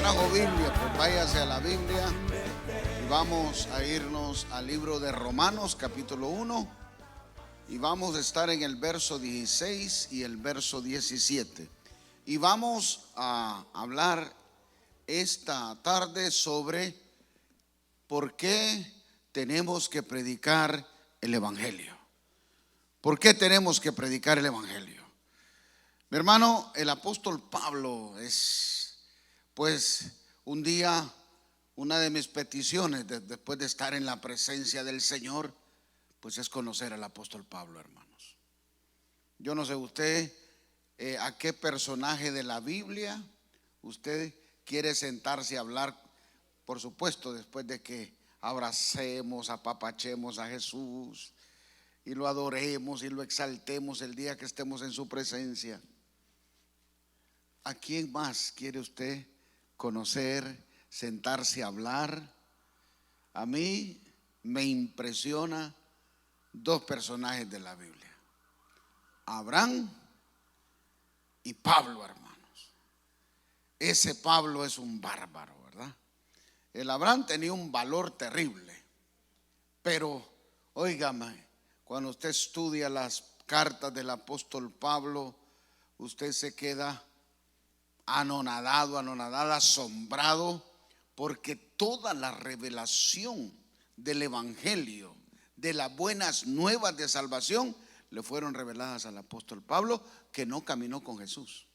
trajo Biblia, pues váyase a la Biblia y vamos a irnos al libro de Romanos capítulo 1 y vamos a estar en el verso 16 y el verso 17 y vamos a hablar esta tarde sobre por qué tenemos que predicar el Evangelio. ¿Por qué tenemos que predicar el Evangelio? Mi hermano, el apóstol Pablo es, pues, un día, una de mis peticiones después de estar en la presencia del Señor, pues es conocer al apóstol Pablo, hermanos. Yo no sé usted a qué personaje de la Biblia usted quiere sentarse a hablar, por supuesto, después de que abracemos, apapachemos a Jesús y lo adoremos y lo exaltemos el día que estemos en su presencia. ¿A quién más quiere usted conocer, sentarse a hablar? A mí me impresiona dos personajes de la Biblia: Abraham y Pablo, hermanos. Ese Pablo es un bárbaro, ¿verdad? El Abraham tenía un valor terrible, pero óigame, cuando usted estudia las cartas del apóstol Pablo, usted se queda anonadado, anonadada, asombrado, porque toda la revelación del Evangelio, de las buenas nuevas de salvación, le fueron reveladas al apóstol Pablo, que no caminó con Jesús.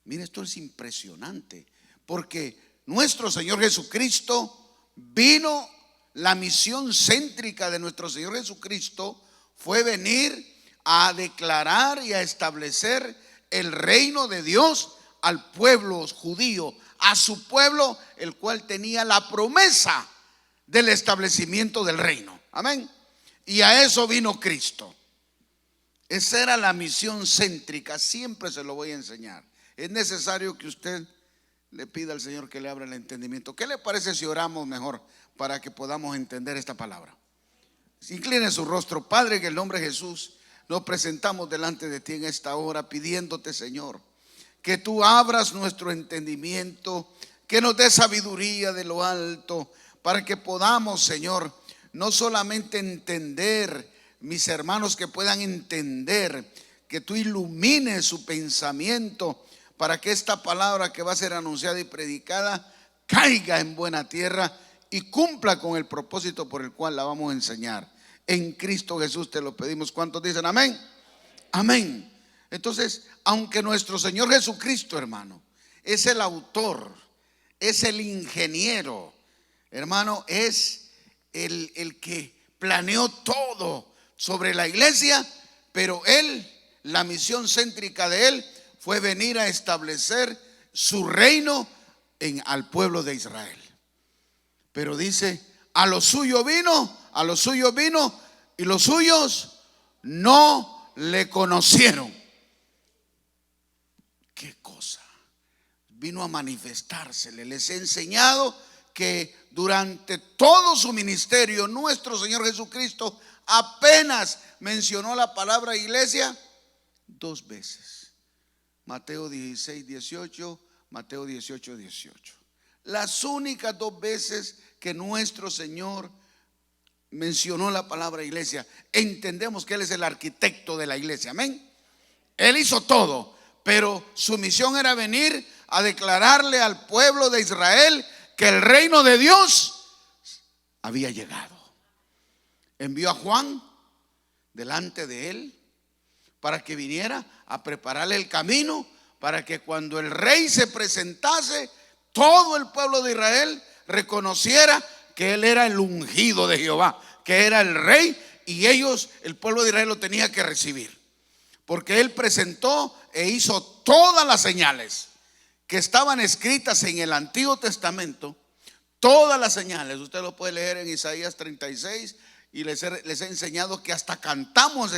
Mire, esto es impresionante, porque nuestro Señor Jesucristo vino, la misión céntrica de nuestro Señor Jesucristo fue venir a declarar y a establecer el reino de Dios al pueblo judío, a su pueblo, el cual tenía la promesa del establecimiento del reino. Amén. Y a eso vino Cristo. Esa era la misión céntrica. Siempre se lo voy a enseñar. Es necesario que usted le pida al Señor que le abra el entendimiento. ¿Qué le parece si oramos mejor para que podamos entender esta palabra? Incline su rostro. Padre, en el nombre de Jesús, nos presentamos delante de ti en esta hora pidiéndote, Señor, que tú abras nuestro entendimiento, que nos dé sabiduría de lo alto, para que podamos, Señor, no solamente entender, mis hermanos que puedan entender, que tú ilumines su pensamiento, para que esta palabra que va a ser anunciada y predicada caiga en buena tierra y cumpla con el propósito por el cual la vamos a enseñar. En Cristo Jesús te lo pedimos. ¿Cuántos dicen amén? Amén. Entonces, aunque nuestro Señor Jesucristo, hermano, es el autor, es el ingeniero, hermano, es el que planeó todo sobre la iglesia, pero él, la misión céntrica de él fue venir a establecer su reino al pueblo de Israel. Pero dice, a lo suyo vino y los suyos no le conocieron. ¿Qué cosa? Vino a manifestársele. Les he enseñado que durante todo su ministerio nuestro Señor Jesucristo apenas mencionó la palabra iglesia 2 veces. Mateo 16, 18, Mateo 18, 18. Las únicas 2 veces que nuestro Señor mencionó la palabra iglesia. Entendemos que Él es el arquitecto de la iglesia, amén. Él hizo todo, pero su misión era venir a declararle al pueblo de Israel que el reino de Dios había llegado. Envió a Juan delante de él para que viniera a prepararle el camino, para que cuando el rey se presentase, todo el pueblo de Israel reconociera que él era el ungido de Jehová, que era el rey, y ellos, el pueblo de Israel, lo tenía que recibir, porque él presentó e hizo todas las señales que estaban escritas en el Antiguo Testamento. Todas las señales, usted lo puede leer en Isaías 36, y les he enseñado que hasta cantamos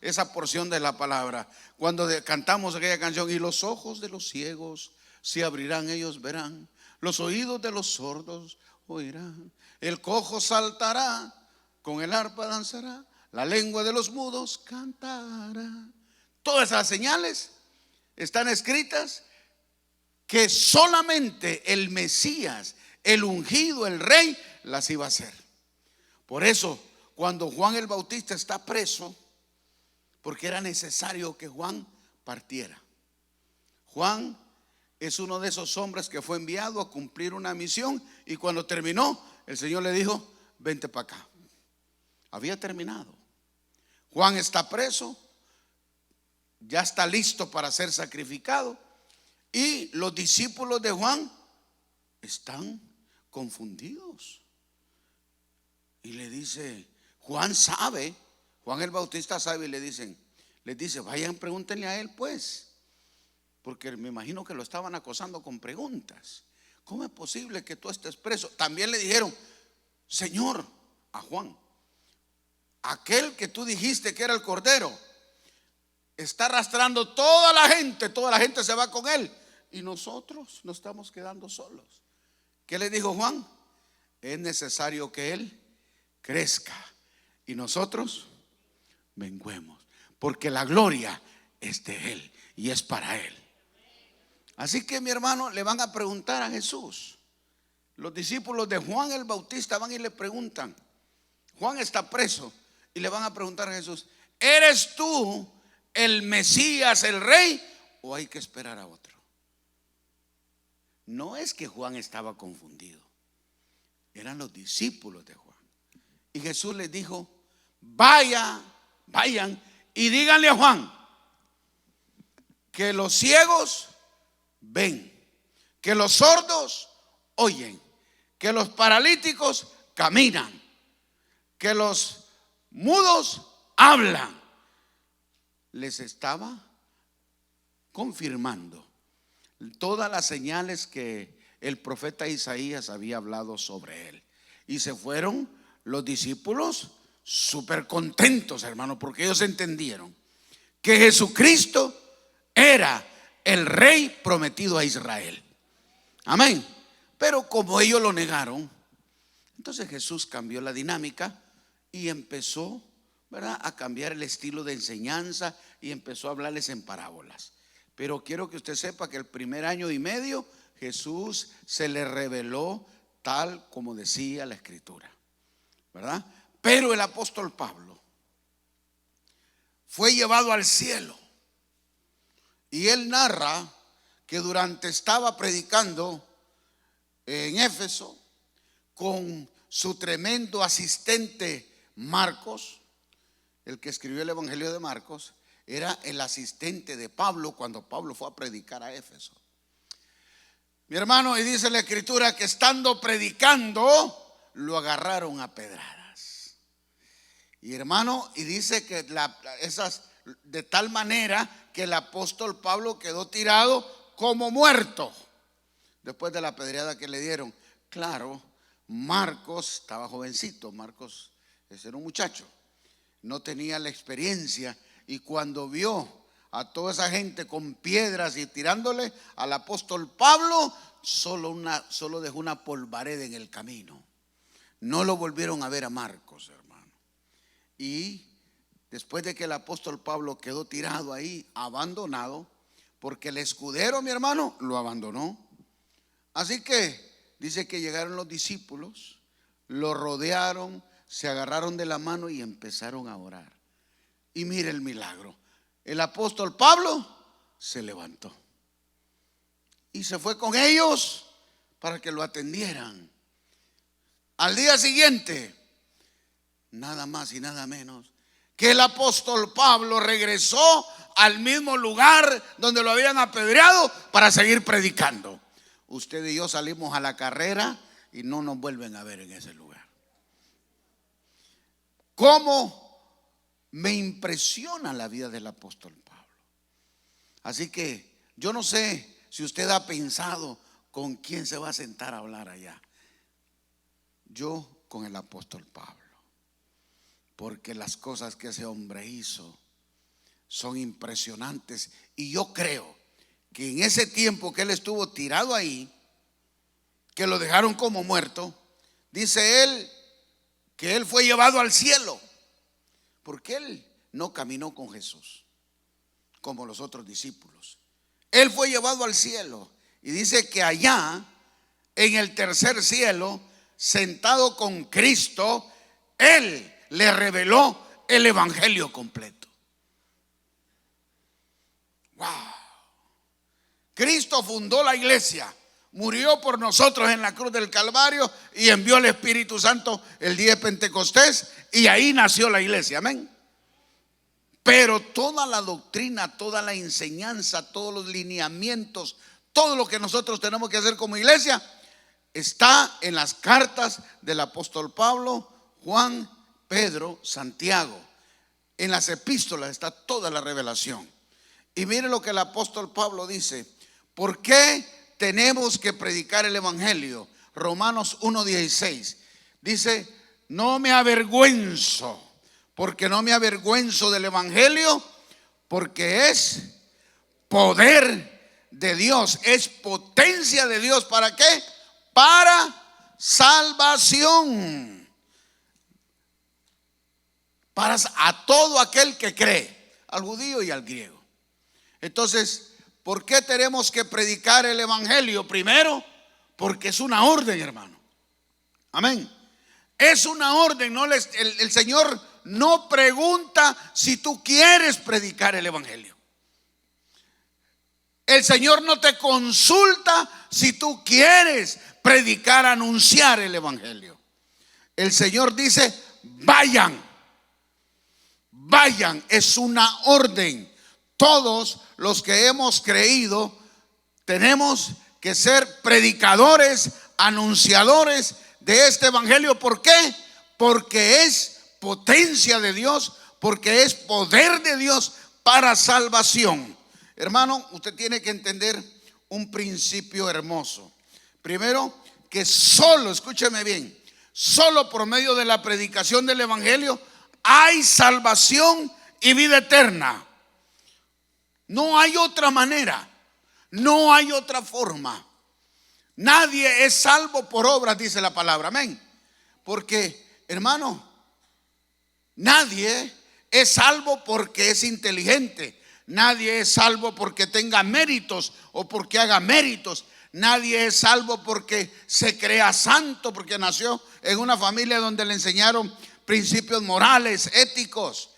esa porción de la palabra, cuando cantamos aquella canción: y los ojos de los ciegos se abrirán, ellos verán, los oídos de los sordos oirán, el cojo saltará, con el arpa danzará, la lengua de los mudos cantará. Todas esas señales están escritas que solamente el Mesías, el ungido, el rey, las iba a hacer. Por eso, cuando Juan el Bautista está preso, porque era necesario que Juan partiera. Juan es uno de esos hombres que fue enviado a cumplir una misión, y cuando terminó, el Señor le dijo: vente para acá. Había terminado. Juan está preso, ya está listo para ser sacrificado, y los discípulos de Juan están confundidos. Y le dice, Juan sabe, Juan el Bautista sabe, y les dice, vayan, pregúntenle a él pues, porque me imagino que lo estaban acosando con preguntas. ¿Cómo es posible que tú estés preso? También le dijeron, Señor, a Juan, aquel que tú dijiste que era el Cordero, está arrastrando toda la gente se va con él, y nosotros nos estamos quedando solos. ¿Qué le dijo Juan? Es necesario que él crezca y nosotros menguemos, porque la gloria es de él y es para él. Así que, mi hermano, le van a preguntar a Jesús. Los discípulos de Juan el Bautista van y le preguntan. Juan está preso y le van a preguntar a Jesús, ¿eres tú el Mesías, el rey, o hay que esperar a otro? No es que Juan estaba confundido, eran los discípulos de Juan. Y Jesús les dijo, vayan y díganle a Juan que los ciegos ven, que los sordos oyen, que los paralíticos caminan, que los mudos hablan. Les estaba confirmando todas las señales que el profeta Isaías había hablado sobre él. Y se fueron los discípulos súper contentos, hermano, porque ellos entendieron que Jesucristo era el rey prometido a Israel. Amén. Pero como ellos lo negaron, entonces Jesús cambió la dinámica y empezó, ¿verdad?, a cambiar el estilo de enseñanza, y empezó a hablarles en parábolas. Pero quiero que usted sepa que el primer año y medio Jesús se le reveló tal como decía la Escritura, ¿verdad? Pero el apóstol Pablo fue llevado al cielo, y él narra que durante estaba predicando en Éfeso con su tremendo asistente Marcos. El que escribió el Evangelio de Marcos era el asistente de Pablo cuando Pablo fue a predicar a Éfeso. Mi hermano, y dice la Escritura que estando predicando lo agarraron a pedradas. Y hermano, y dice que esas de tal manera que el apóstol Pablo quedó tirado como muerto después de la apedreada que le dieron. Claro, Marcos estaba jovencito, Marcos era un muchacho, no tenía la experiencia, y cuando vio a toda esa gente con piedras y tirándole al apóstol Pablo, solo dejó una polvareda en el camino. No lo volvieron a ver a Marcos, hermano. Y después de que el apóstol Pablo quedó tirado ahí, abandonado, porque el escudero, mi hermano, lo abandonó. Así que dice que llegaron los discípulos, lo rodearon, se agarraron de la mano y empezaron a orar. Y mire el milagro. El apóstol Pablo se levantó y se fue con ellos para que lo atendieran. Al día siguiente, nada más y nada menos que el apóstol Pablo regresó al mismo lugar donde lo habían apedreado para seguir predicando. Usted y yo salimos a la carrera y no nos vuelven a ver en ese lugar. ¿Cómo me impresiona la vida del apóstol Pablo? Así que yo no sé si usted ha pensado con quién se va a sentar a hablar allá. Yo con el apóstol Pablo, porque las cosas que ese hombre hizo son impresionantes. Y yo creo que en ese tiempo que él estuvo tirado ahí, que lo dejaron como muerto, dice él que él fue llevado al cielo, porque él no caminó con Jesús como los otros discípulos. Él fue llevado al cielo Y dice que allá, en el tercer cielo, sentado con Cristo, Él le reveló el evangelio completo. Wow. Cristo fundó la iglesia, murió por nosotros en la cruz del Calvario y envió el Espíritu Santo el día de Pentecostés, y ahí nació la iglesia. Amén. Pero toda la doctrina, toda la enseñanza, todos los lineamientos, todo lo que nosotros tenemos que hacer como iglesia está en las cartas del apóstol Pablo, Juan, Pedro, Santiago. En las epístolas está toda la revelación. Y mire lo que el apóstol Pablo dice: ¿por qué tenemos que predicar el evangelio? Romanos 1:16 dice: no me avergüenzo, porque no me avergüenzo del evangelio, porque es poder de Dios, es potencia de Dios. ¿Para qué? Para salvación, para a todo aquel que cree, al judío y al griego. Entonces, ¿por qué tenemos que predicar el evangelio? Primero, porque es una orden, hermano. Amén. Es una orden. No el Señor no pregunta si tú quieres predicar el evangelio. El Señor no te consulta si tú quieres predicar, anunciar el evangelio. El Señor dice: vayan, vayan. Es una orden. Todos los que hemos creído tenemos que ser predicadores, anunciadores de este evangelio. ¿Por qué? Porque es potencia de Dios, porque es poder de Dios para salvación. Hermano, usted tiene que entender un principio hermoso. Primero, que solo, escúcheme bien, solo por medio de la predicación del evangelio hay salvación y vida eterna. No hay otra manera, no hay otra forma. Nadie es salvo por obras, dice la palabra. Amén. Porque, hermano, nadie es salvo porque es inteligente. Nadie es salvo porque tenga méritos o porque haga méritos. Nadie es salvo porque se crea santo, porque nació en una familia donde le enseñaron principios morales, éticos.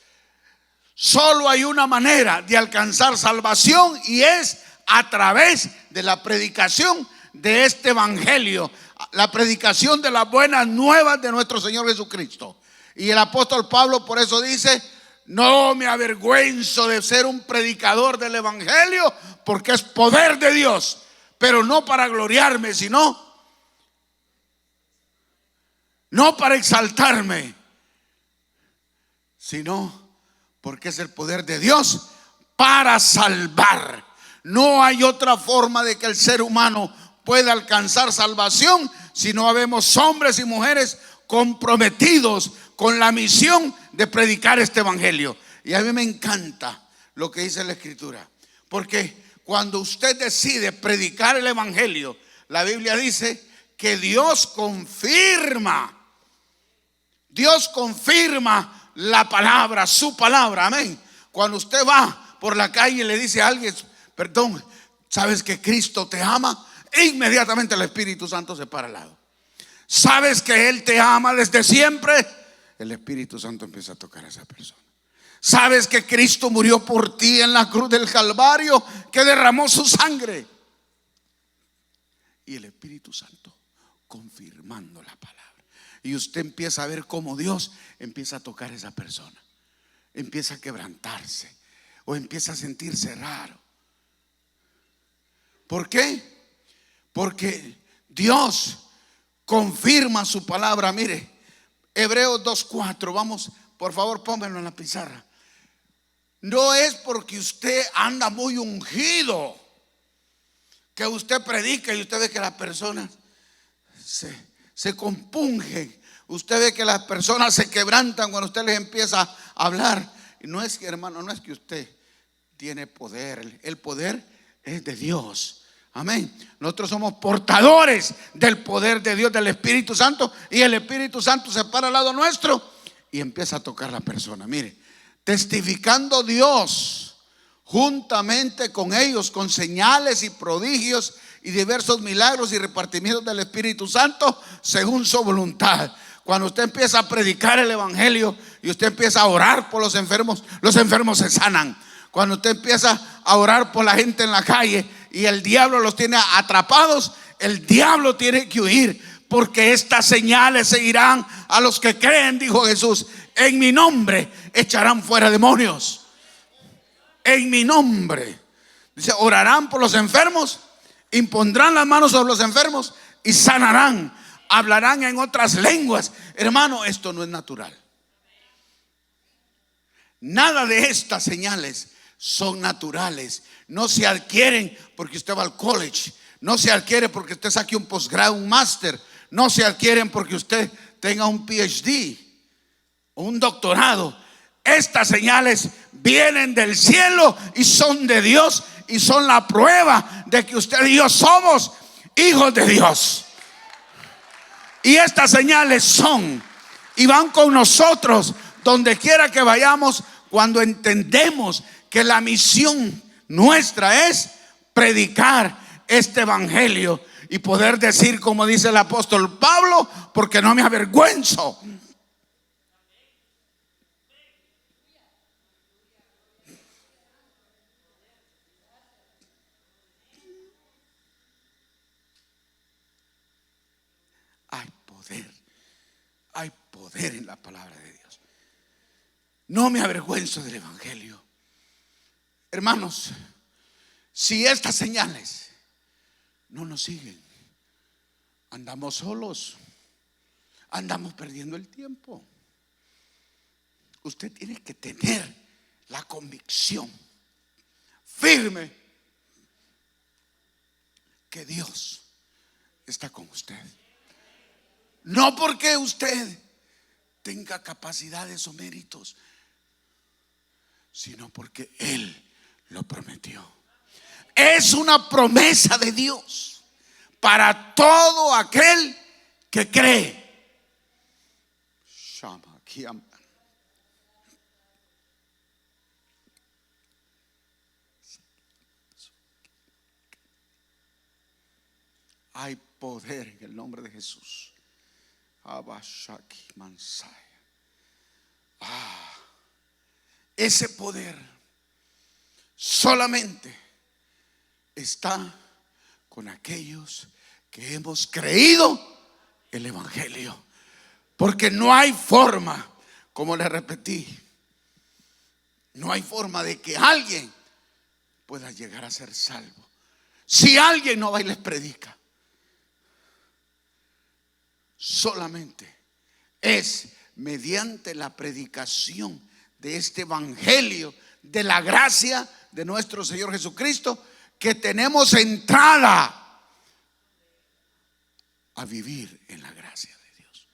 Solo hay una manera de alcanzar salvación, y es a través de la predicación de este evangelio, la predicación de las buenas nuevas de nuestro Señor Jesucristo. Y el apóstol Pablo por eso dice: no me avergüenzo de ser un predicador del evangelio, porque es poder de Dios, pero no para gloriarme, sino no para exaltarme, sino porque es el poder de Dios para salvar. No hay otra forma de que el ser humano pueda alcanzar salvación si no habemos hombres y mujeres comprometidos con la misión de predicar este evangelio. Y a mí me encanta lo que dice la Escritura, porque cuando usted decide predicar el evangelio, la Biblia dice que Dios confirma la palabra, su palabra. Amén. Cuando usted va por la calle y le dice a alguien: perdón, ¿sabes que Cristo te ama? Inmediatamente el Espíritu Santo se para al lado. ¿Sabes que Él te ama desde siempre? El Espíritu Santo empieza a tocar a esa persona. ¿Sabes que Cristo murió por ti en la cruz del Calvario, que derramó su sangre? Y el Espíritu Santo confirmando la palabra. Y usted empieza a ver cómo Dios empieza a tocar a esa persona, empieza a quebrantarse o empieza a sentirse raro. ¿Por qué? Porque Dios confirma su palabra. Mire, Hebreos 2:4, vamos, por favor, pónganlo en la pizarra. No es porque usted anda muy ungido que usted predica y usted ve que las personas se compungen. Usted ve que las personas se quebrantan cuando usted les empieza a hablar. Y no es que, hermano, no es que usted tiene poder. El poder es de Dios. Amén. Nosotros somos portadores del poder de Dios, del Espíritu Santo. Y el Espíritu Santo se para al lado nuestro y empieza a tocar a la persona. Mire, testificando Dios juntamente con ellos, con señales y prodigios y diversos milagros y repartimientos del Espíritu Santo según su voluntad. Cuando usted empieza a predicar el evangelio y usted empieza a orar por los enfermos se sanan. Cuando usted empieza a orar por la gente en la calle y el diablo los tiene atrapados, el diablo tiene que huir, porque estas señales seguirán a los que creen, dijo Jesús. En mi nombre echarán fuera demonios. En mi nombre. Dice, orarán por los enfermos, impondrán las manos sobre los enfermos y sanarán. Hablarán en otras lenguas. Hermano, esto no es natural. Nada de estas señales son naturales. No se adquieren porque usted va al college. No se adquiere porque usted saque un posgrado, un máster. No se adquieren porque usted tenga un PhD o un doctorado. Estas señales vienen del cielo y son de Dios, y son la prueba de que usted y yo somos hijos de Dios. Y estas señales son y van con nosotros donde quiera que vayamos, cuando entendemos que la misión nuestra es predicar este evangelio y poder decir, como dice el apóstol Pablo, porque no me avergüenzo. Hay poder en la palabra de Dios. No me avergüenzo del evangelio. Hermanos, si estas señales no nos siguen, andamos solos, andamos perdiendo el tiempo. Usted tiene que tener la convicción firme que Dios está con usted. No porque usted tenga capacidades o méritos, sino porque Él lo prometió. Es una promesa de Dios para todo aquel que cree. Hay poder en el nombre de Jesús. Ese poder solamente está con aquellos que hemos creído el evangelio, porque no hay forma, como le repetí, no hay forma de que alguien pueda llegar a ser salvo si alguien no va y les predica. Solamente es mediante la predicación de este evangelio de la gracia de nuestro Señor Jesucristo que tenemos entrada a vivir en la gracia de Dios,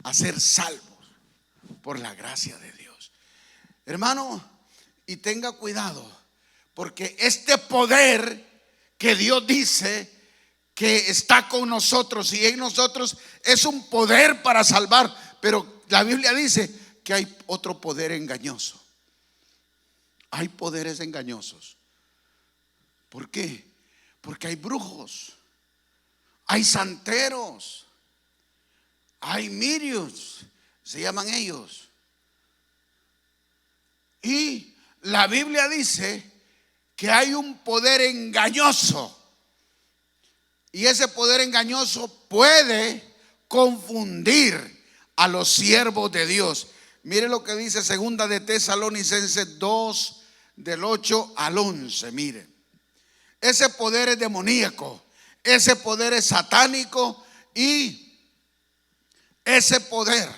a ser salvos por la gracia de Dios. Hermano, y tenga cuidado, porque este poder que Dios dice que está con nosotros y en nosotros es un poder para salvar, pero la Biblia dice que hay otro poder engañoso. Hay poderes engañosos. ¿Por qué? Porque hay brujos, hay santeros, hay mirios, se llaman ellos. Y la Biblia dice que hay un poder engañoso. Y ese poder engañoso puede confundir a los siervos de Dios. Mire lo que dice segunda de Tesalonicenses 2, del 8 al 11. Mire, ese poder es demoníaco, ese poder es satánico, y ese poder,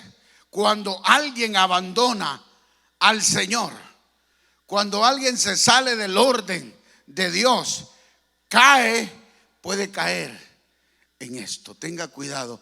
cuando alguien abandona al Señor, cuando alguien se sale del orden de Dios, puede caer en esto. Tenga cuidado.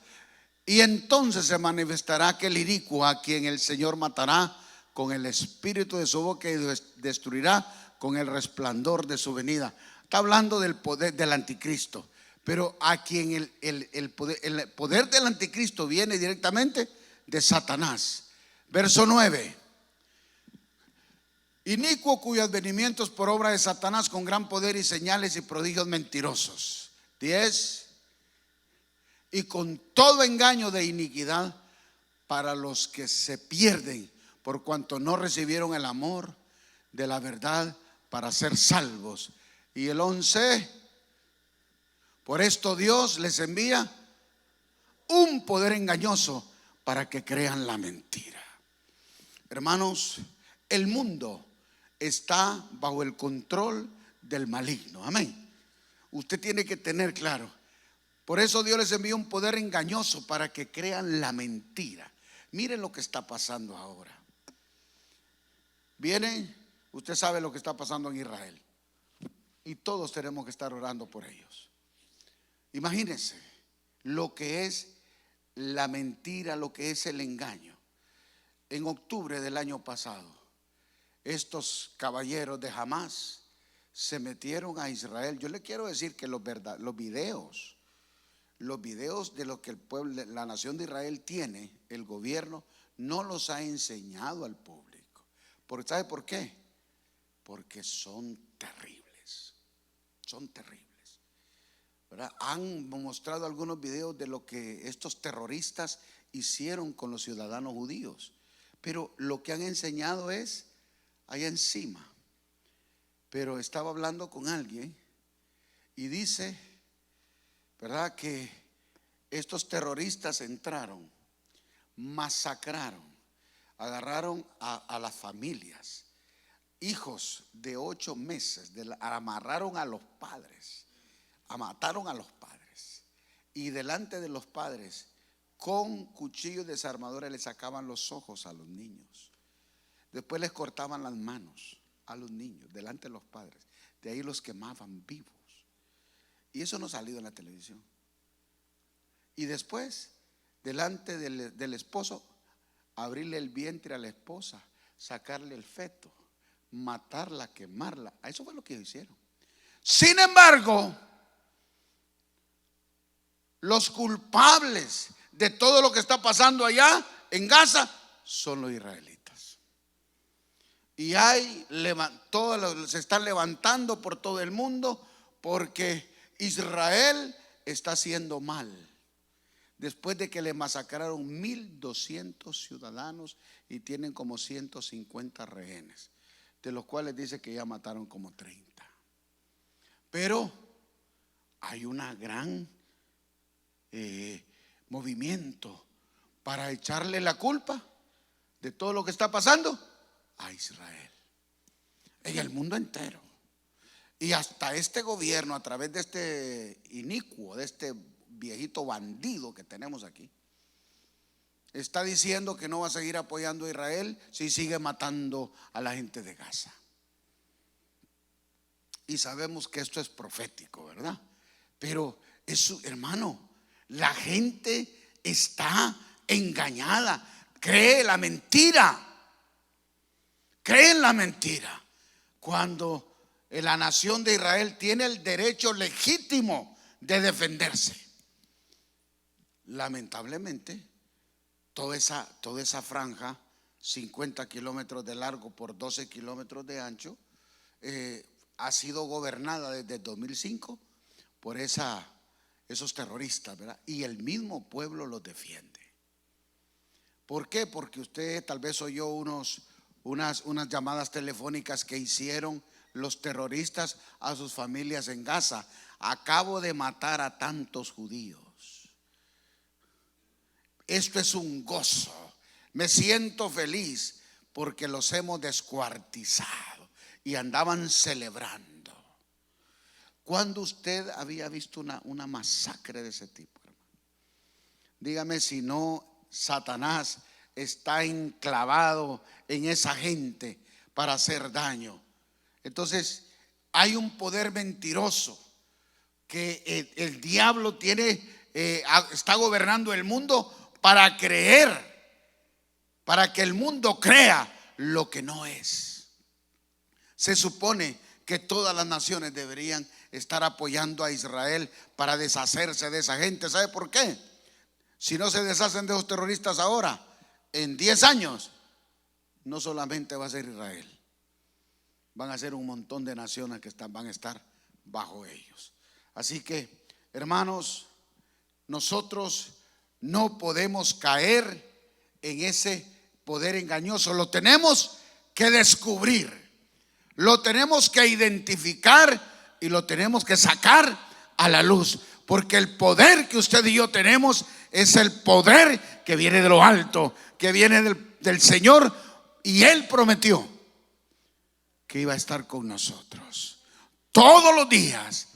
Y entonces se manifestará aquel inicuo a quien el Señor matará con el espíritu de su boca y destruirá con el resplandor de su venida. Está hablando del poder del anticristo, pero a quien el poder del anticristo viene directamente de Satanás. Verso 9. Inicuo cuyo advenimiento es por obra de Satanás con gran poder y señales y prodigios mentirosos. 10. Y con todo engaño de iniquidad para los que se pierden, por cuanto no recibieron el amor de la verdad para ser salvos. Y el 11, por esto Dios les envía un poder engañoso para que crean la mentira. Hermanos, el mundo está bajo el control del maligno. Amén. Usted tiene que tener claro. Por eso Dios les envió un poder engañoso para que crean la mentira. Miren lo que está pasando ahora. Vienen, usted sabe lo que está pasando en Israel. Y todos tenemos que estar orando por ellos. Imagínense lo que es la mentira, lo que es el engaño. En octubre del año pasado, estos caballeros de Hamás se metieron a Israel. Yo le quiero decir que los videos de lo que el pueblo, la nación de Israel tiene, el gobierno no los ha enseñado al público. ¿Sabe por qué? Porque son terribles. Son terribles. ¿Verdad? Han mostrado algunos videos de lo que estos terroristas hicieron con los ciudadanos judíos. Pero lo que han enseñado es allá encima. Pero estaba hablando con alguien y dice, ¿verdad?, que estos terroristas entraron, masacraron, agarraron a las familias, hijos de 8 meses, amarraron a los padres, mataron a los padres y delante de los padres con cuchillos desarmadores les sacaban los ojos a los niños. Después les cortaban las manos a los niños delante de los padres. De ahí los quemaban vivos. Y eso no ha salido en la televisión. Y después, delante del esposo, abrirle el vientre a la esposa, sacarle el feto, matarla, quemarla. Eso fue lo que hicieron. Sin embargo, los culpables de todo lo que está pasando allá en Gaza son los israelitas. Y se están levantando por todo el mundo porque Israel está haciendo mal. Después de que le masacraron 1,200 ciudadanos y tienen como 150 rehenes, de los cuales dice que ya mataron como 30. Pero hay una gran movimiento para echarle la culpa de todo lo que está pasando a Israel en el mundo entero. Y hasta este gobierno, a través de este inicuo, de este viejito bandido que tenemos aquí, está diciendo que no va a seguir apoyando a Israel si sigue matando a la gente de Gaza. Y sabemos que esto es profético, ¿verdad? Pero eso, hermano, la gente está engañada, cree la mentira, cree en la mentira, cuando la nación de Israel tiene el derecho legítimo de defenderse. Lamentablemente, toda esa franja, 50 kilómetros de largo por 12 kilómetros de ancho, ha sido gobernada desde el 2005 por esos terroristas, ¿verdad? Y el mismo pueblo los defiende. ¿Por qué? Porque usted tal vez oyó unas llamadas telefónicas que hicieron los terroristas a sus familias en Gaza. Acabo de matar a tantos judíos. Esto es un gozo. Me siento feliz porque los hemos descuartizado. Y andaban celebrando. ¿Cuándo usted había visto una masacre de ese tipo, hermano? Dígame si no, Satanás está enclavado en esa gente para hacer daño. Entonces, hay un poder mentiroso que el diablo tiene, está gobernando el mundo para que el mundo crea lo que no es. Se supone que todas las naciones deberían estar apoyando a Israel para deshacerse de esa gente. ¿Sabe por qué? Si no se deshacen de los terroristas ahora, en 10 años, no solamente va a ser Israel, van a ser un montón de naciones que van a estar bajo ellos. Así que, hermanos, nosotros no podemos caer en ese poder engañoso. Lo tenemos que descubrir, lo tenemos que identificar y lo tenemos que sacar a la luz, porque el poder que usted y yo tenemos es el poder que viene de lo alto, que viene del Señor, y Él prometió que iba a estar con nosotros todos los días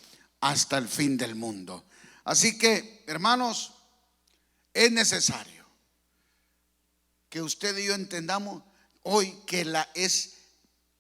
hasta el fin del mundo. Así que, hermanos, es necesario que usted y yo entendamos hoy que es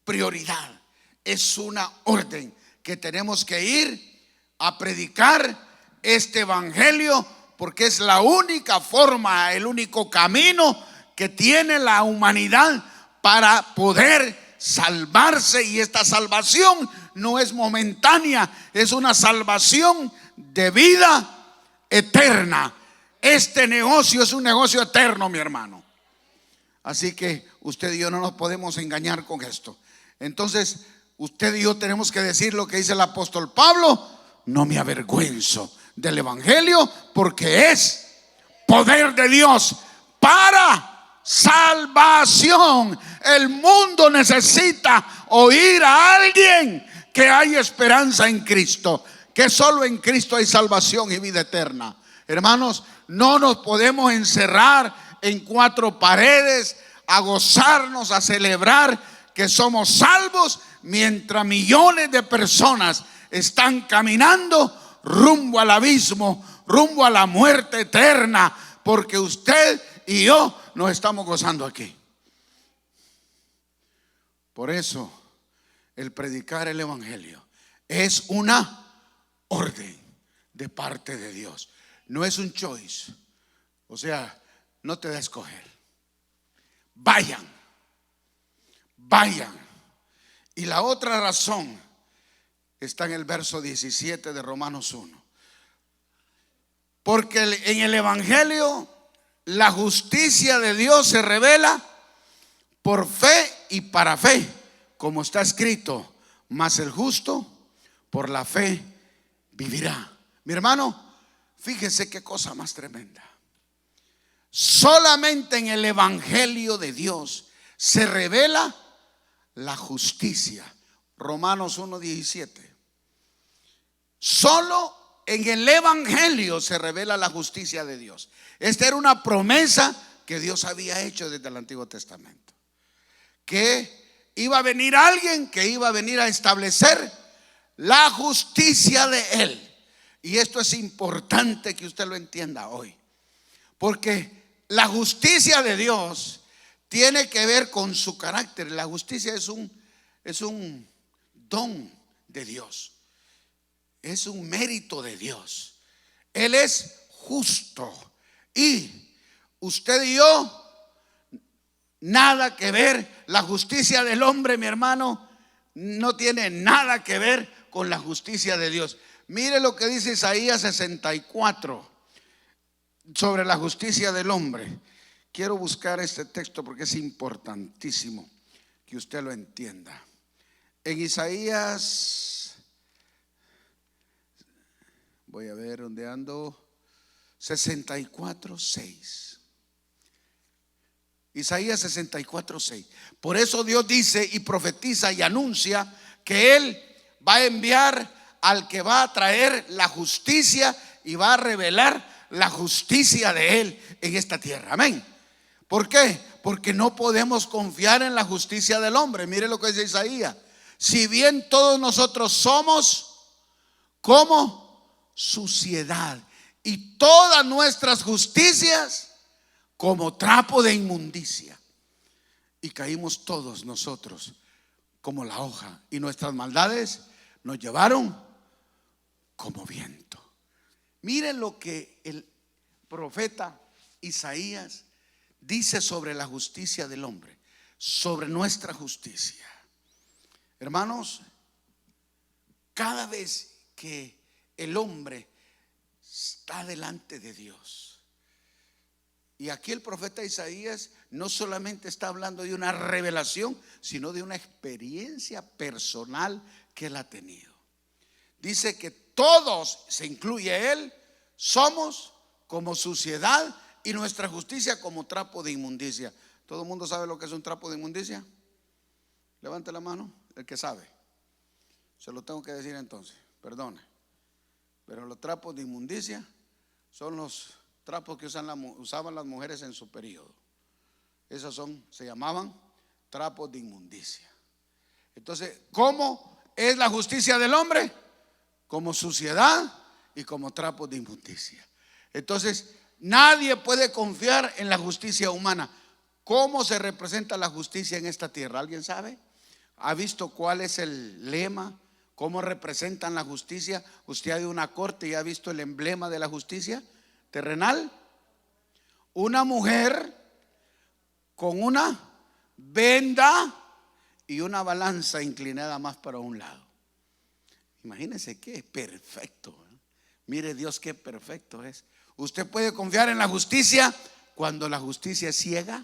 prioridad, es una orden que tenemos que ir a predicar este evangelio, porque es la única forma, el único camino que tiene la humanidad para poder salvarse. Y esta salvación no es momentánea, es una salvación de vida eterna. Este negocio es un negocio eterno, mi hermano. Así que usted y yo no nos podemos engañar con esto. Entonces usted y yo tenemos que decir lo que dice el apóstol Pablo: no me avergüenzo del evangelio, porque es poder de Dios para salvación. El mundo necesita oír a alguien que hay esperanza en Cristo, que solo en Cristo hay salvación y vida eterna. Hermanos, no nos podemos encerrar en cuatro paredes a gozarnos, a celebrar que somos salvos, mientras millones de personas están caminando rumbo al abismo, rumbo a la muerte eterna, porque usted y yo nos estamos gozando aquí. Por eso el predicar el evangelio es una orden de parte de Dios, no es un choice. O sea, no te da a escoger. Vayan. Y la otra razón está en el verso 17 de Romanos 1. Porque en el evangelio la justicia de Dios se revela por fe y para fe, como está escrito: mas el justo por la fe vivirá. Mi hermano, fíjese qué cosa más tremenda. Solamente en el evangelio de Dios se revela la justicia. Romanos 1:17. Solo en el evangelio se revela la justicia de Dios. Esta era una promesa que Dios había hecho desde el Antiguo Testamento, que iba a venir alguien que iba a venir a establecer la justicia de Él. Y esto es importante que usted lo entienda hoy, porque la justicia de Dios tiene que ver con su carácter. La justicia es un don de Dios, es un mérito de Dios. Él es justo, y usted y yo nada que ver. La justicia del hombre, mi hermano, no tiene nada que ver con la justicia de Dios. Mire lo que dice Isaías 64 sobre la justicia del hombre. Quiero buscar este texto porque es importantísimo que usted lo entienda. En Isaías, voy a ver dónde ando, 64:6. Isaías 64:6. Por eso Dios dice y profetiza y anuncia que Él va a enviar al que va a traer la justicia y va a revelar la justicia de Él en esta tierra. Amén. ¿Por qué? Porque no podemos confiar en la justicia del hombre. Mire lo que dice Isaías: si bien todos nosotros somos como suciedad, y todas nuestras justicias como trapo de inmundicia, y caímos todos nosotros como la hoja, y nuestras maldades nos llevaron como viento. Miren lo que el profeta Isaías dice sobre la justicia del hombre, sobre nuestra justicia. Hermanos, cada vez que el hombre está delante de Dios, y aquí el profeta Isaías no solamente está hablando de una revelación, sino de una experiencia personal que él ha tenido. dice que todos, se incluye él, somos como suciedad y nuestra justicia como trapo de inmundicia. ¿Todo el mundo sabe lo que es un trapo de inmundicia? Levante la mano, el que sabe. Se lo tengo que decir entonces, perdone. Pero los trapos de inmundicia son los trapos que usaban las mujeres en su periodo. Esos se llamaban trapos de inmundicia. Entonces, ¿cómo es la justicia del hombre? Como suciedad y como trapos de inmundicia. Entonces, nadie puede confiar en la justicia humana. ¿Cómo se representa la justicia en esta tierra? ¿Alguien sabe? ¿Ha visto cuál es el lema? ¿Cómo representan la justicia? Usted ha ido a una corte y ha visto el emblema de la justicia terrenal. Una mujer con una venda y una balanza inclinada más para un lado. Imagínense qué perfecto. Mire Dios qué perfecto es. Usted puede confiar en la justicia cuando la justicia es ciega.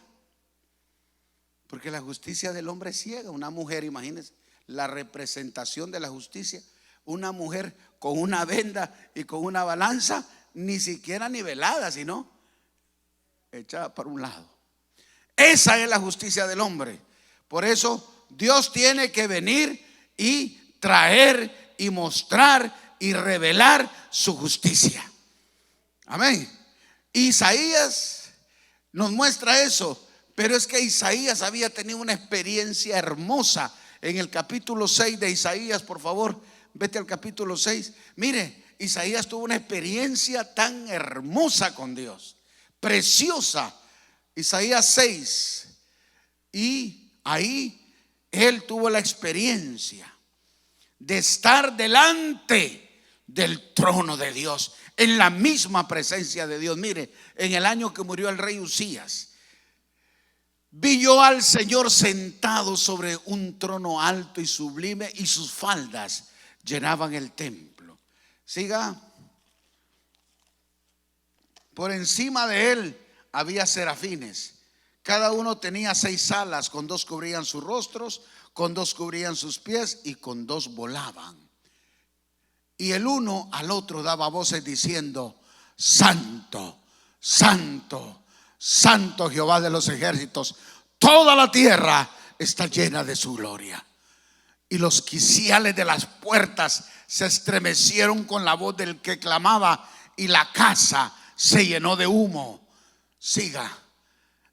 Porque la justicia del hombre es ciega. Una mujer, imagínense, la representación de la justicia. Una mujer con una venda y con una balanza, ni siquiera nivelada, sino echada para un lado. Esa es la justicia del hombre. Por eso Dios tiene que venir y traer y mostrar y revelar su justicia. Amén. Isaías nos muestra eso. Pero es que Isaías había tenido una experiencia hermosa. En el capítulo 6 de Isaías, por favor, vete al capítulo 6. Mire, Isaías tuvo una experiencia tan hermosa con Dios, preciosa. Isaías 6. Y ahí él tuvo la experiencia de estar delante del trono de Dios, en la misma presencia de Dios. Mire, en el año que murió el rey Usías, vi yo al Señor sentado sobre un trono alto y sublime, y sus faldas llenaban el templo. Siga. Por encima de él había serafines. Cada uno tenía 6 alas, con 2 cubrían sus rostros, con 2 cubrían sus pies y con 2 volaban. Y el uno al otro daba voces diciendo: Santo, Santo, Santo Jehová de los ejércitos, toda la tierra está llena de su gloria. Y los quiciales de las puertas se estremecieron con la voz del que clamaba, y la casa se llenó de humo. Siga.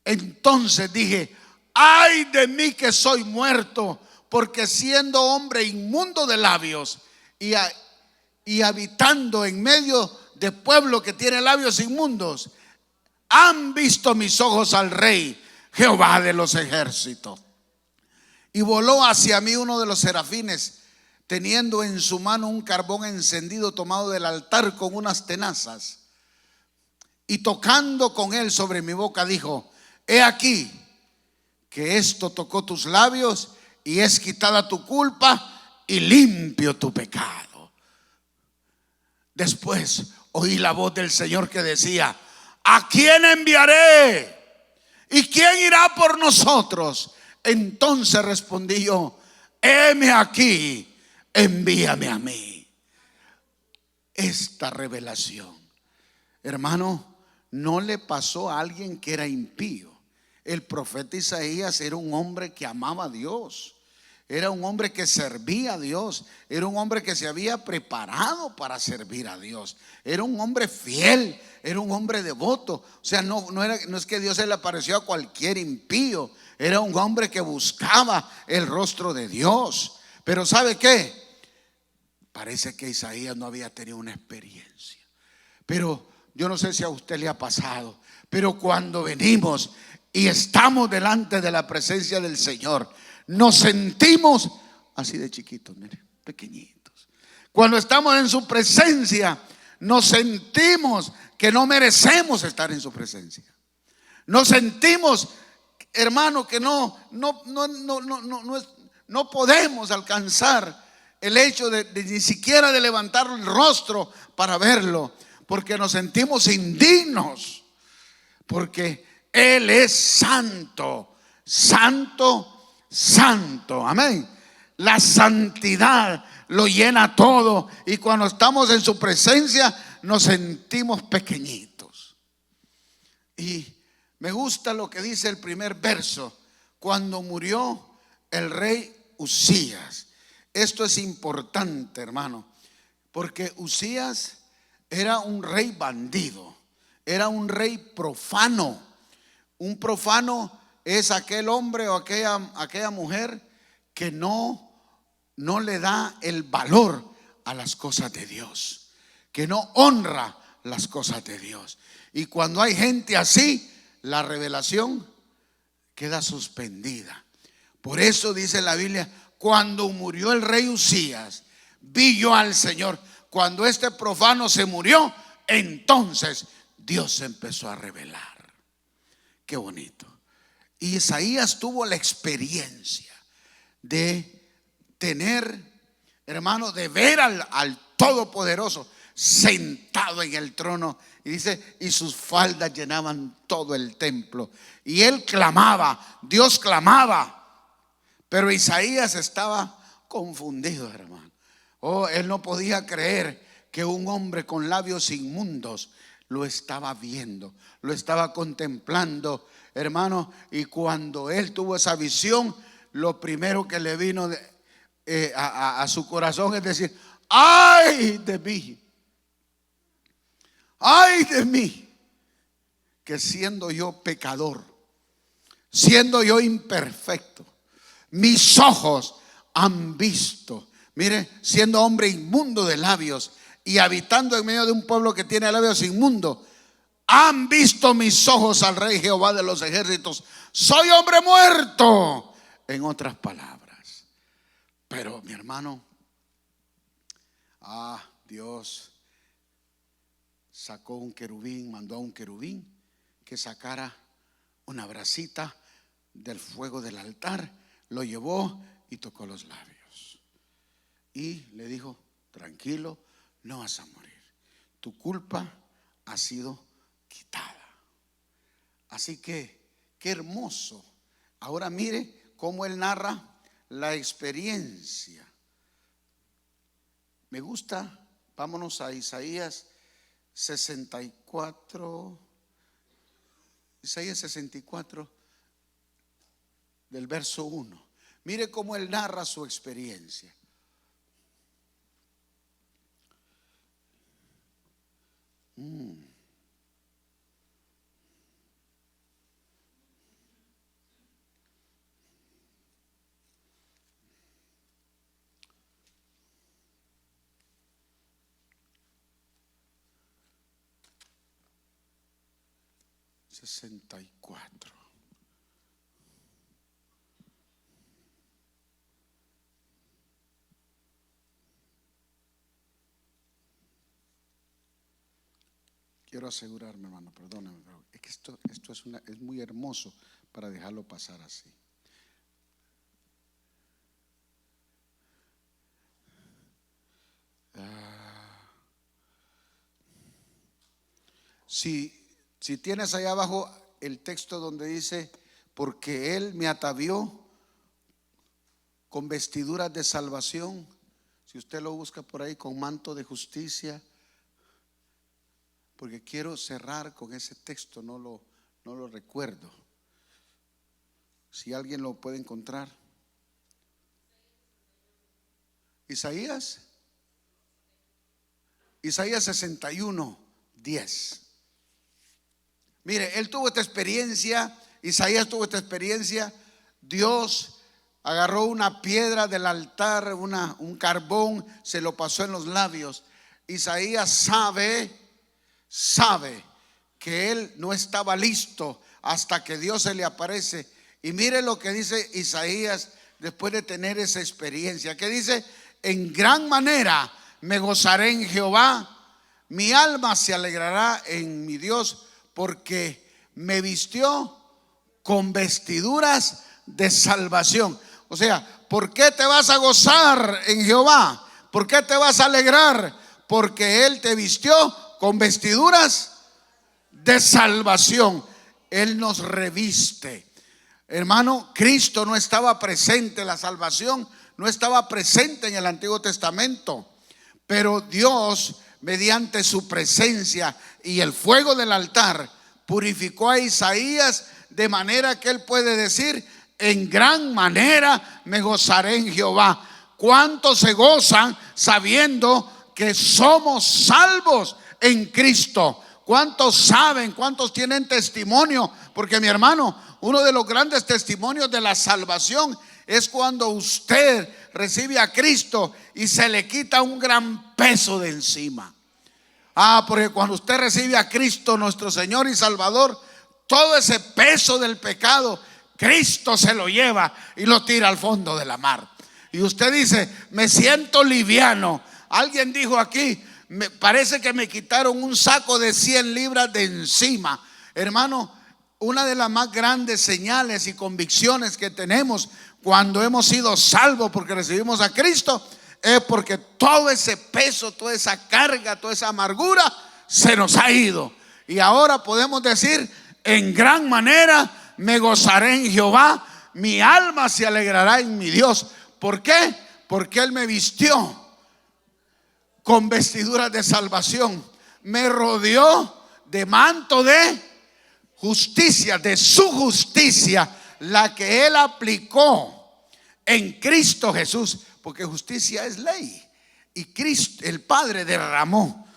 Entonces dije: ay de mí que soy muerto, porque siendo hombre inmundo de labios y habitando en medio de pueblo que tiene labios inmundos, han visto mis ojos al Rey, Jehová de los ejércitos. Y voló hacia mí uno de los serafines, teniendo en su mano un carbón encendido tomado del altar con unas tenazas. Y tocando con él sobre mi boca dijo: he aquí que esto tocó tus labios, y es quitada tu culpa y limpio tu pecado. Después oí la voz del Señor que decía: ¿a quién enviaré? ¿Y quién irá por nosotros? Entonces respondí yo: heme aquí, envíame a mí. Esta revelación, hermano, no le pasó a alguien que era impío. El profeta Isaías era un hombre que amaba a Dios, era un hombre que servía a Dios, era un hombre que se había preparado para servir a Dios, era un hombre fiel, era un hombre devoto. O sea, no es que Dios se le apareció a cualquier impío, era un hombre que buscaba el rostro de Dios. Pero ¿sabe qué? Parece que Isaías no había tenido una experiencia. Pero yo no sé si a usted le ha pasado, pero cuando venimos y estamos delante de la presencia del Señor, nos sentimos así de chiquitos, mire, pequeñitos. Cuando estamos en su presencia, nos sentimos que no merecemos estar en su presencia. Nos sentimos, hermano, que no podemos alcanzar el hecho de ni siquiera de levantar el rostro para verlo, porque nos sentimos indignos, porque Él es santo, santo, santo. Amén. La santidad lo llena todo, y cuando estamos en su presencia nos sentimos pequeñitos. Y me gusta lo que dice el primer verso: cuando murió el rey Uzías. Esto es importante, hermano, porque Uzías era un rey bandido, era un rey profano. Un profano es aquel hombre o aquella mujer que no le da el valor a las cosas de Dios, que no honra las cosas de Dios. Y cuando hay gente así, la revelación queda suspendida. Por eso dice la Biblia: cuando murió el rey Uzías, vi yo al Señor. Cuando este profano se murió, entonces Dios se empezó a revelar. Qué bonito. Y Isaías tuvo la experiencia de tener, hermano, de ver al Todopoderoso sentado en el trono. Y dice: y sus faldas llenaban todo el templo. Y él clamaba, Dios clamaba. Pero Isaías estaba confundido, hermano. Él no podía creer que un hombre con labios inmundos lo estaba viendo, lo estaba contemplando, hermano. Y cuando él tuvo esa visión, lo primero que le vino a su corazón es decir: ay de mí, ay de mí, que siendo yo pecador, siendo yo imperfecto, mis ojos han visto. Mire, siendo hombre inmundo de labios y habitando en medio de un pueblo que tiene labios inmundos, han visto mis ojos al Rey Jehová de los ejércitos. Soy hombre muerto, en otras palabras. Pero mi hermano, Dios sacó un querubín, mandó a un querubín que sacara una brasita del fuego del altar, lo llevó y tocó los labios. Y le dijo: tranquilo, no vas a morir. Tu culpa ha sido quitada. Así que, qué hermoso. Ahora mire cómo él narra la experiencia. Me gusta. Vámonos a Isaías 64. Isaías 64, del verso 1. Mire cómo él narra su experiencia. Sesenta y cuatro. Quiero asegurarme, hermano, perdóname, pero es que esto es muy hermoso para dejarlo pasar así. Si tienes ahí abajo el texto donde dice: porque él me atavió con vestiduras de salvación. Si usted lo busca por ahí, con manto de justicia. Porque quiero cerrar con ese texto, no lo recuerdo. Si alguien lo puede encontrar. Isaías 61, 10. Mire, él tuvo esta experiencia. Isaías tuvo esta experiencia. Dios agarró una piedra del altar, un carbón, se lo pasó en los labios. Isaías sabe que él no estaba listo hasta que Dios se le aparece. Y mire lo que dice Isaías después de tener esa experiencia. Que dice: en gran manera me gozaré en Jehová, mi alma se alegrará en mi Dios, porque me vistió con vestiduras de salvación. O sea, ¿por qué te vas a gozar en Jehová? ¿Por qué te vas a alegrar? Porque Él te vistió con vestiduras de salvación. Él nos reviste. Hermano, Cristo no estaba presente en la salvación, no estaba presente en el Antiguo Testamento, pero Dios, mediante su presencia y el fuego del altar, purificó a Isaías de manera que él puede decir: en gran manera me gozaré en Jehová. ¿Cuántos se gozan sabiendo que somos salvos en Cristo? ¿Cuántos saben? ¿Cuántos tienen testimonio? Porque, mi hermano, uno de los grandes testimonios de la salvación es cuando usted recibe a Cristo y se le quita un gran peso de encima. Porque cuando usted recibe a Cristo, nuestro Señor y Salvador, todo ese peso del pecado, Cristo se lo lleva y lo tira al fondo de la mar. Y usted dice: me siento liviano. Alguien dijo aquí: me parece que me quitaron un saco de 100 libras de encima. Hermano, una de las más grandes señales y convicciones que tenemos cuando hemos sido salvos porque recibimos a Cristo es porque todo ese peso, toda esa carga, toda esa amargura se nos ha ido. Y ahora podemos decir: en gran manera me gozaré en Jehová, mi alma se alegrará en mi Dios. ¿Por qué? Porque Él me vistió con vestiduras de salvación, me rodeó de manto de justicia, de su justicia, la que Él aplicó en Cristo Jesús, porque justicia es ley. Y Cristo, el Padre, derramó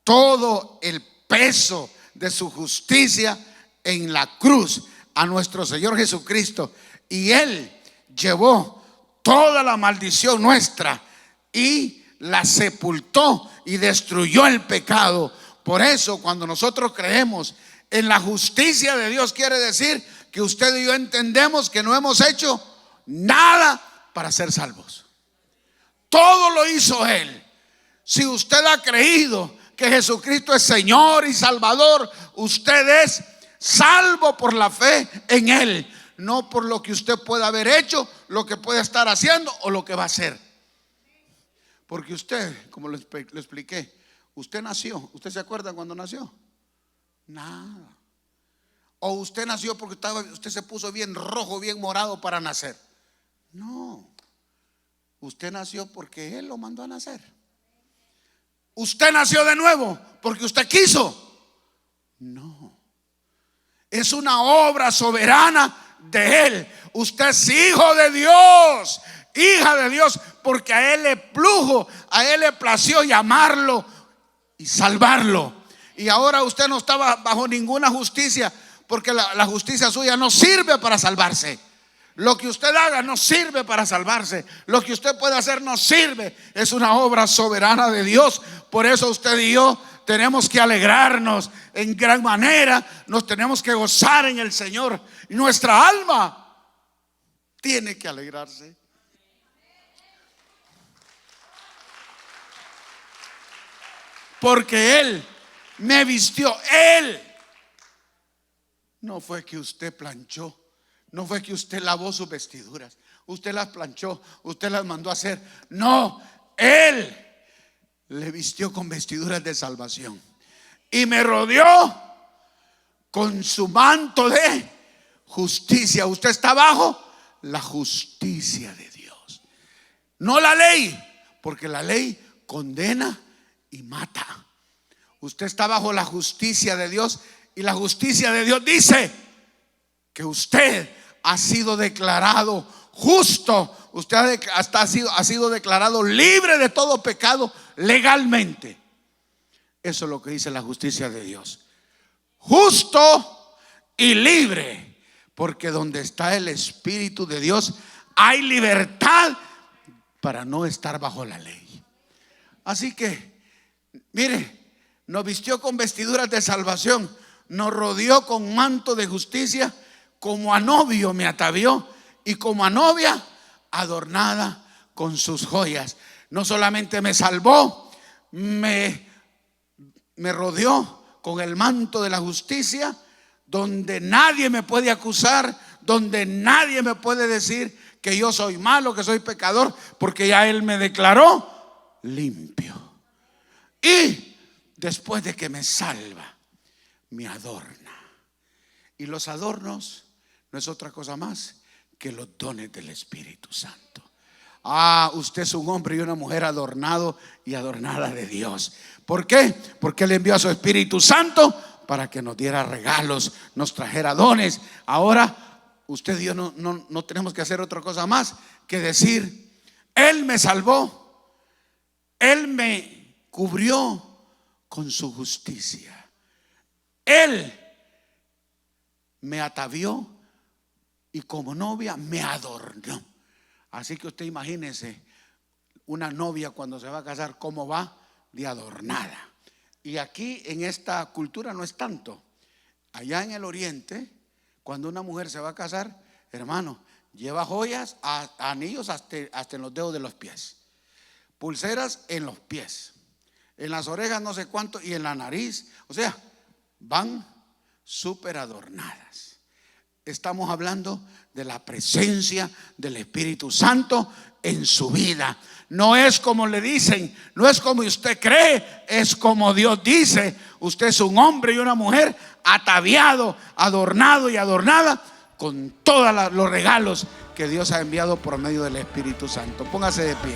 todo el peso de su justicia en la cruz a nuestro Señor Jesucristo, y Él llevó toda la maldición nuestra y la sepultó y destruyó el pecado. Por eso, cuando nosotros creemos en la justicia de Dios, quiere decir que usted y yo entendemos que no hemos hecho nada para ser salvos. Todo lo hizo Él. Si usted ha creído que Jesucristo es Señor y Salvador, usted es salvo por la fe en Él, no por lo que usted pueda haber hecho, lo que puede estar haciendo o lo que va a hacer. Porque usted, como lo expliqué, usted nació. ¿Usted se acuerda cuando nació? Nada. O usted nació porque usted se puso bien rojo, bien morado para nacer. No. Usted nació porque Él lo mandó a nacer. Usted nació de nuevo porque usted quiso. No. Es una obra soberana de Él. Usted es hijo de Dios, hija de Dios, porque a Él le plujo, a Él le plació llamarlo y salvarlo. Y ahora usted no estaba bajo ninguna justicia, porque la justicia suya no sirve para salvarse. Lo que usted haga no sirve para salvarse. Lo que usted puede hacer no sirve. Es una obra soberana de Dios. Por eso usted y yo tenemos que alegrarnos en gran manera. Nos tenemos que gozar en el Señor. Y nuestra alma tiene que alegrarse. Porque Él me vistió. Él. No fue que usted planchó. No fue que usted lavó sus vestiduras. Usted las planchó. Usted las mandó a hacer. No. Él le vistió con vestiduras de salvación. Y me rodeó con su manto de justicia. Usted está bajo la justicia de Dios. No la ley. Porque la ley condena y mata. Usted está bajo la justicia de Dios. Y la justicia de Dios dice que usted ha sido declarado justo. Usted ha sido declarado libre de todo pecado legalmente. Eso es lo que dice la justicia de Dios. Justo y libre. Porque donde está el Espíritu de Dios hay libertad para no estar bajo la ley. Así que, mire, nos vistió con vestiduras de salvación. Nos rodeó con manto de justicia. Como a novio me atavió, y como a novia adornada con sus joyas. No solamente me salvó, me rodeó con el manto de la justicia, donde nadie me puede acusar, donde nadie me puede decir que yo soy malo, que soy pecador, porque ya Él me declaró limpio. Y después de que me salva, me adorna. Y los adornos no es otra cosa más que los dones del Espíritu Santo. usted es un hombre y una mujer adornado y adornada de Dios. ¿Por qué? Porque Él envió a su Espíritu Santo para que nos diera regalos, nos trajera dones. Ahora usted y yo no tenemos que hacer otra cosa más que decir: Él me salvó, Él me cubrió con su justicia, Él me atavió y como novia me adornó. Así que usted imagínese una novia cuando se va a casar, cómo va de adornada. Y aquí en esta cultura no es tanto. Allá en el oriente, cuando una mujer se va a casar, hermano, lleva joyas, anillos hasta en los dedos de los pies, pulseras en los pies, en las orejas no sé cuánto, y en la nariz. O sea, van súper adornadas. Estamos hablando de la presencia del Espíritu Santo en su vida. No es como le dicen, no es como usted cree, es como Dios dice. Usted es un hombre y una mujer ataviado, adornado y adornada con todos los regalos que Dios ha enviado por medio del Espíritu Santo. Póngase de pie.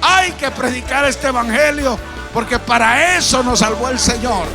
Hay que predicar este evangelio, porque para eso nos salvó el Señor.